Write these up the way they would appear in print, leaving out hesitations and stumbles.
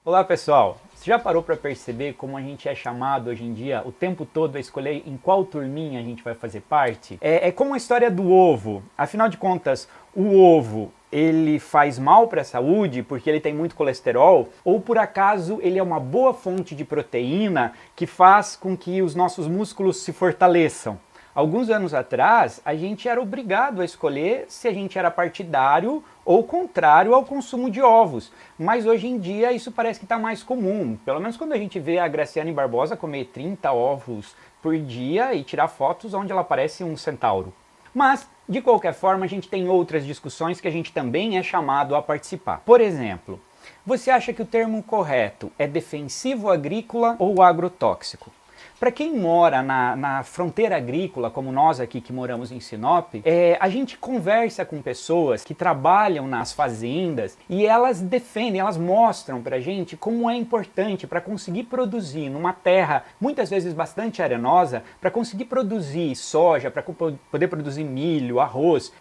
Olá pessoal, você já parou para perceber como a gente é chamado hoje em dia o tempo todo a escolher em qual turminha a gente vai fazer parte? É como a história do ovo. Afinal de contas, o ovo ele faz mal para a saúde porque ele tem muito colesterol, ou por acaso ele é uma boa fonte de proteína que faz com que os nossos músculos se fortaleçam? Alguns anos atrás, a gente era obrigado a escolher se a gente era partidário ou contrário ao consumo de ovos. Mas hoje em dia isso parece que está mais comum. Pelo menos quando a gente vê a Graciane Barbosa comer 30 ovos por dia e tirar fotos onde ela parece um centauro. Mas, de qualquer forma, a gente tem outras discussões que a gente também é chamado a participar. Por exemplo, você acha que o termo correto é defensivo agrícola ou agrotóxico? Para quem mora na fronteira agrícola, como nós aqui que moramos em Sinop, a gente conversa com pessoas que trabalham nas fazendas e elas defendem, elas mostram para a gente como é importante para conseguir produzir numa terra muitas vezes bastante arenosa, para conseguir produzir soja, para poder produzir milho, arroz,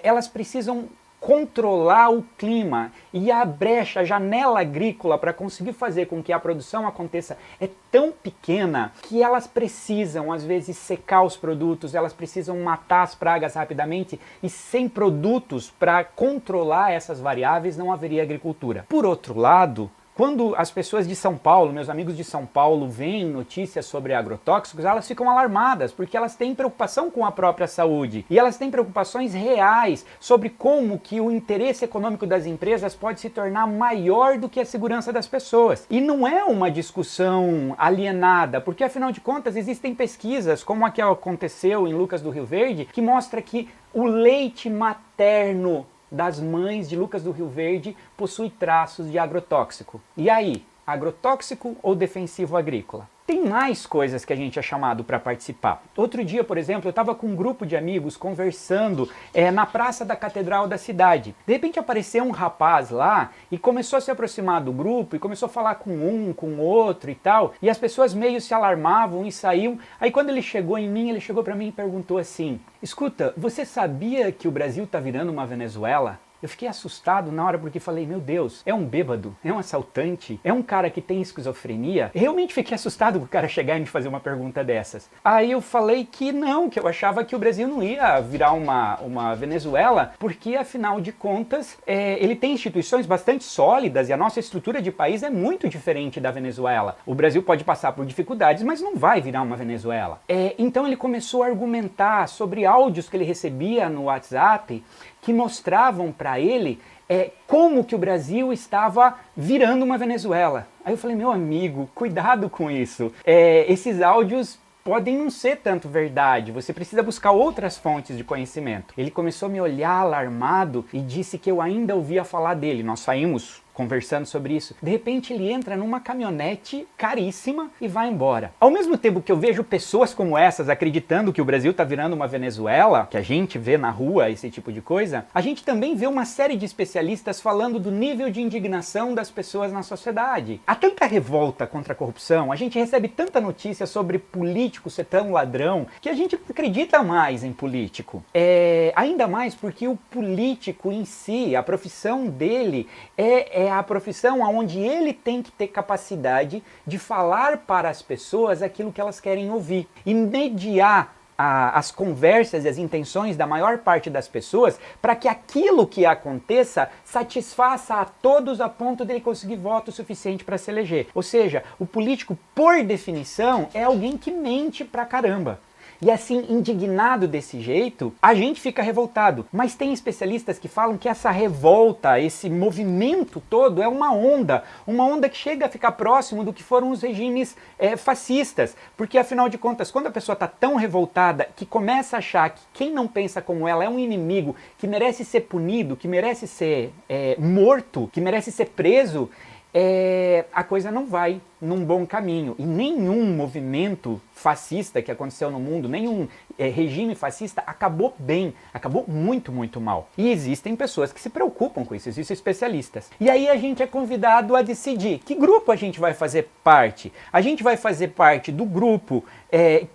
elas precisam controlar o clima e a brecha, a janela agrícola para conseguir fazer com que a produção aconteça é tão pequena que elas precisam, às vezes, secar os produtos, elas precisam matar as pragas rapidamente e sem produtos para controlar essas variáveis não haveria agricultura. Por outro lado, quando as pessoas de São Paulo, meus amigos de São Paulo, veem notícias sobre agrotóxicos, elas ficam alarmadas, porque elas têm preocupação com a própria saúde. E elas têm preocupações reais sobre como que o interesse econômico das empresas pode se tornar maior do que a segurança das pessoas. E não é uma discussão alienada, porque afinal de contas existem pesquisas, como a que aconteceu em Lucas do Rio Verde, que mostra que o leite materno das mães de Lucas do Rio Verde possui traços de agrotóxico. E aí, agrotóxico ou defensivo agrícola? Tem mais coisas que a gente é chamado para participar. Outro dia, por exemplo, eu estava com um grupo de amigos conversando na praça da catedral da cidade. De repente apareceu um rapaz lá e começou a se aproximar do grupo e começou a falar com um, com outro e tal. E as pessoas meio se alarmavam e saíam. Aí quando ele chegou em mim, ele chegou para mim e perguntou assim: escuta, você sabia que o Brasil está virando uma Venezuela? Eu fiquei assustado na hora porque falei, meu Deus, é um bêbado, é um assaltante, é um cara que tem esquizofrenia? Realmente fiquei assustado com o cara chegar e me fazer uma pergunta dessas. Aí eu falei que não, que eu achava que o Brasil não ia virar uma Venezuela, porque afinal de contas, ele tem instituições bastante sólidas e a nossa estrutura de país é muito diferente da Venezuela. O Brasil pode passar por dificuldades, mas não vai virar uma Venezuela. Então ele começou a argumentar sobre áudios que ele recebia no WhatsApp, que mostravam para ele como que o Brasil estava virando uma Venezuela. Aí eu falei, meu amigo, cuidado com isso. Esses áudios podem não ser tanto verdade, você precisa buscar outras fontes de conhecimento. Ele começou a me olhar alarmado e disse que eu ainda ouvia falar dele. Nós saímos conversando sobre isso. De repente ele entra numa caminhonete caríssima e vai embora. Ao mesmo tempo que eu vejo pessoas como essas acreditando que o Brasil está virando uma Venezuela, que a gente vê na rua esse tipo de coisa, a gente também vê uma série de especialistas falando do nível de indignação das pessoas na sociedade. Há tanta revolta contra a corrupção, a gente recebe tanta notícia sobre político ser tão ladrão, que a gente acredita mais em político. Ainda mais porque o político em si, a profissão dele é a profissão onde ele tem que ter capacidade de falar para as pessoas aquilo que elas querem ouvir e mediar as conversas e as intenções da maior parte das pessoas para que aquilo que aconteça satisfaça a todos a ponto dele conseguir voto suficiente para se eleger. Ou seja, o político, por definição, é alguém que mente pra caramba. E assim, indignado desse jeito, a gente fica revoltado. Mas tem especialistas que falam que essa revolta, esse movimento todo é uma onda que chega a ficar próximo do que foram os regimes fascistas. Porque afinal de contas, quando a pessoa está tão revoltada que começa a achar que quem não pensa como ela é um inimigo, que merece ser punido, que merece ser morto, que merece ser preso, a coisa não vai num bom caminho. E nenhum movimento fascista que aconteceu no mundo, nenhum regime fascista acabou bem, acabou muito, muito mal. E existem pessoas que se preocupam com isso, existem especialistas. E aí a gente é convidado a decidir que grupo a gente vai fazer parte. A gente vai fazer parte do grupo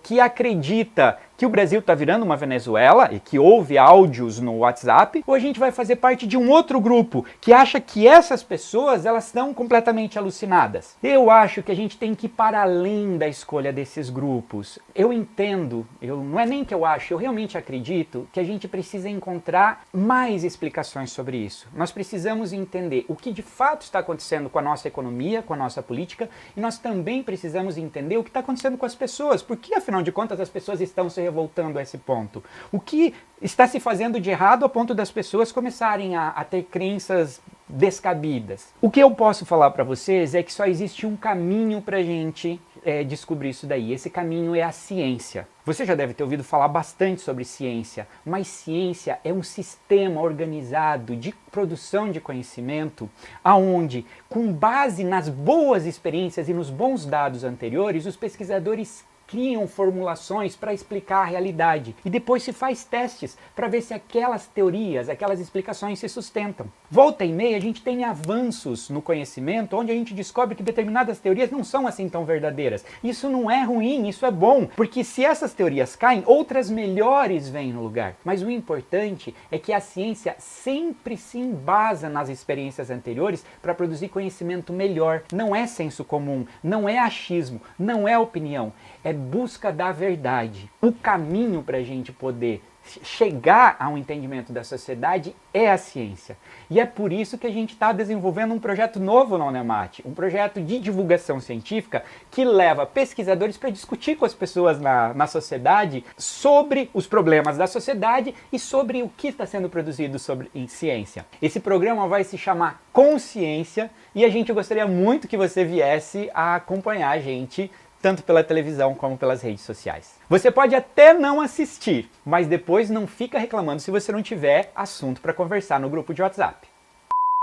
que acredita que o Brasil está virando uma Venezuela e que ouve áudios no WhatsApp, ou a gente vai fazer parte de um outro grupo que acha que essas pessoas elas estão completamente alucinadas. Eu acho que a gente tem que ir para além da escolha desses grupos. Eu entendo, não é nem que eu acho, eu realmente acredito que a gente precisa encontrar mais explicações sobre isso. Nós precisamos entender o que de fato está acontecendo com a nossa economia, com a nossa política, e nós também precisamos entender o que está acontecendo com as pessoas. Por que, afinal de contas, as pessoas estão se revoltando a esse ponto? O que está se fazendo de errado a ponto das pessoas começarem a ter crenças descabidas? O que eu posso falar para vocês é que só existe um caminho para a gente descobrir isso daí. Esse caminho é a ciência. Você já deve ter ouvido falar bastante sobre ciência, mas ciência é um sistema organizado de produção de conhecimento, aonde, com base nas boas experiências e nos bons dados anteriores, os pesquisadores criam formulações para explicar a realidade e depois se faz testes para ver se aquelas teorias, aquelas explicações se sustentam. Volta e meia a gente tem avanços no conhecimento onde a gente descobre que determinadas teorias não são assim tão verdadeiras. Isso não é ruim, isso é bom, porque se essas teorias caem, outras melhores vêm no lugar. Mas o importante é que a ciência sempre se embasa nas experiências anteriores para produzir conhecimento melhor. Não é senso comum, não é achismo, não é opinião. É busca da verdade. O caminho para a gente poder chegar a um entendimento da sociedade é a ciência. E é por isso que a gente está desenvolvendo um projeto novo na Unemat, um projeto de divulgação científica que leva pesquisadores para discutir com as pessoas na sociedade sobre os problemas da sociedade e sobre o que está sendo produzido em ciência. Esse programa vai se chamar Consciência e a gente gostaria muito que você viesse a acompanhar a gente tanto pela televisão como pelas redes sociais. Você pode até não assistir, mas depois não fica reclamando se você não tiver assunto para conversar no grupo de WhatsApp.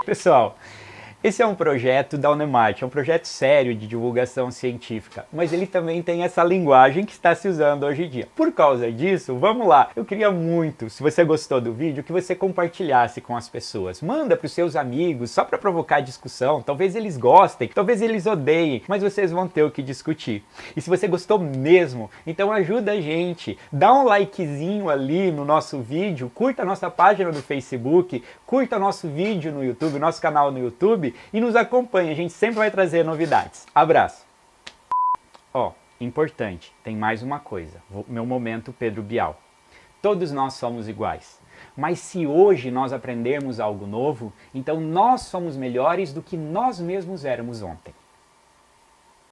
Pessoal, esse é um projeto da Unemat, é um projeto sério de divulgação científica, mas ele também tem essa linguagem que está se usando hoje em dia. Por causa disso, vamos lá, eu queria muito, se você gostou do vídeo, que você compartilhasse com as pessoas. Manda para os seus amigos, só para provocar discussão, talvez eles gostem, talvez eles odeiem, mas vocês vão ter o que discutir. E se você gostou mesmo, então ajuda a gente, dá um likezinho ali no nosso vídeo, curta a nossa página do Facebook, curta nosso vídeo no YouTube, nosso canal no YouTube, e nos acompanhe, a gente sempre vai trazer novidades. Abraço! Importante, tem mais uma coisa, meu momento Pedro Bial. Todos nós somos iguais, mas se hoje nós aprendermos algo novo, então nós somos melhores do que nós mesmos éramos ontem.